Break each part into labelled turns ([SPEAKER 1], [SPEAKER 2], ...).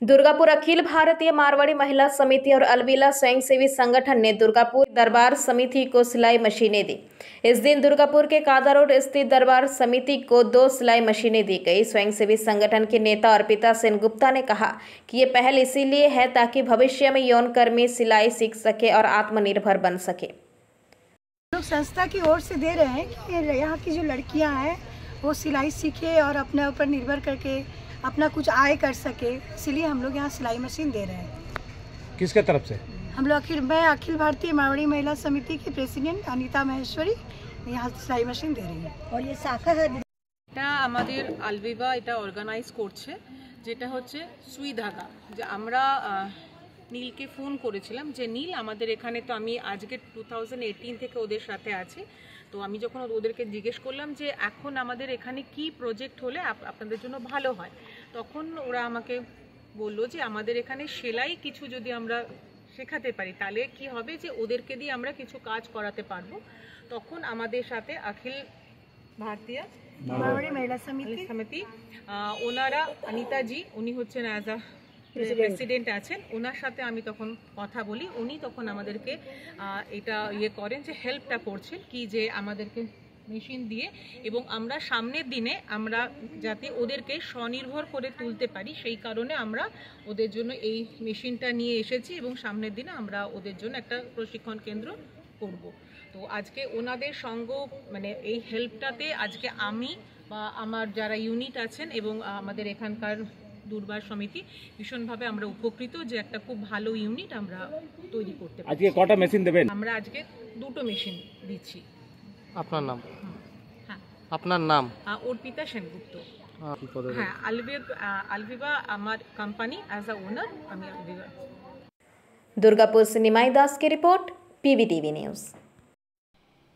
[SPEAKER 1] दुर्गापुर अखिल भारतीय मारवाड़ी महिला समिति और अलविदा स्वयंसेवी संगठन ने दुर्गापुर दरबार समिति को सिलाई मशीनें दी। इस दिन दुर्गापुर के कादा रोड स्थित दरबार समिति को 2 सिलाई मशीनें दी गई। स्वयंसेवी संगठन के नेता अर्पिता सेनगुप्ता ने कहा कि ये पहल इसीलिए है ताकि भविष्य में यौन कर्मी सिलाई सीख सके और आत्मनिर्भर बन सके।
[SPEAKER 2] लोग संस्था की ओर से दे रहे हैं कि यहाँ की जो लड़कियाँ हैं वो सिलाई सीखे और अपने ऊपर निर्भर करके अपना कुछ आय कर सके, इसीलिए हम लोग यहाँ सिलाई मशीन दे रहे हैं।
[SPEAKER 3] किसके तरफ से?
[SPEAKER 2] हम लोग मैं अखिल भारतीय मारवाड़ी महिला समिति की प्रेसिडेंट अनीता महेश्वरी यहाँ सिलाई मशीन दे रही है। और ये शाखा है
[SPEAKER 4] এটা আমাদের আলভিবা এটা অর্গানাইজ করছে, যেটা হচ্ছে সুই ধাগা। যে আমরা নীলকে ফোন করেছিলাম যে নীল আমাদের এখানে, তো আমি আজকে 2018 থেকে ওদের সাথে আছি। তো আমি যখন ওদেরকে জিজ্ঞেস করলাম যে এখন আমাদের এখানে কি প্রজেক্ট হলে আপনাদের জন্য ভালো হয়, তখন ওরা আমাকে বললো যে আমাদের এখানে সেলাই কিছু যদি আমরা শেখাতে পারি তাহলে কি হবে যে ওদেরকে দিয়ে আমরা কিছু কাজ করাতে পারবো। তখন আমাদের সাথে অখিল ভারতীয়
[SPEAKER 2] मारवाड़ी महिला समिति
[SPEAKER 4] ওনারা অনিতা জি, উনি হচ্ছেন অ্যাজ আ প্রেসিডেন্ট আছেন, ওনার সাথে আমি তখন কথা বলি। উনি তখন আমাদেরকে এটা করেন যে হেল্পটা করছেন কি যে আমাদেরকে মেশিন দিয়ে, এবং আমরা সামনের দিনে আমরা যাতে ওদেরকে স্বনির্ভর করে তুলতে পারি সেই কারণে আমরা ওদের জন্য এই মেশিনটা নিয়ে এসেছি, এবং সামনের দিনে আমরা ওদের জন্য একটা প্রশিক্ষণ কেন্দ্র করব। তো আজকে ওনাদের সঙ্গ মানে এই হেল্পটাতে আজকে আমি বা আমার যারা ইউনিট আছেন এবং আমাদের এখানকার দুর্বার সমিতি ভীষণভাবে আমরা উপকৃত যে একটা খুব ভালো ইউনিট আমরা তৈরি করতে পারি।
[SPEAKER 3] আজকে কটা মেশিন দেবেন?
[SPEAKER 4] আমরা আজকে 2টো মেশিন দিচ্ছি।
[SPEAKER 3] আপনার নাম?
[SPEAKER 4] হ্যাঁ,
[SPEAKER 3] আপনার নাম?
[SPEAKER 4] অর্পিতা সেনগুপ্ত। হ্যাঁ, আলভিবা আমার কোম্পানি অ্যাজ আ ওনার, আমি আলভিবা।
[SPEAKER 1] दुर्गापुर से निमाई दास की रिपोर्ट, PBTV न्यूज़।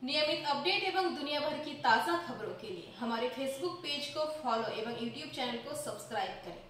[SPEAKER 5] नियमित अपडेट एवं दुनिया भर की ताज़ा खबरों के लिए हमारे फेसबुक पेज को फॉलो एवं यूट्यूब चैनल को सब्सक्राइब करें।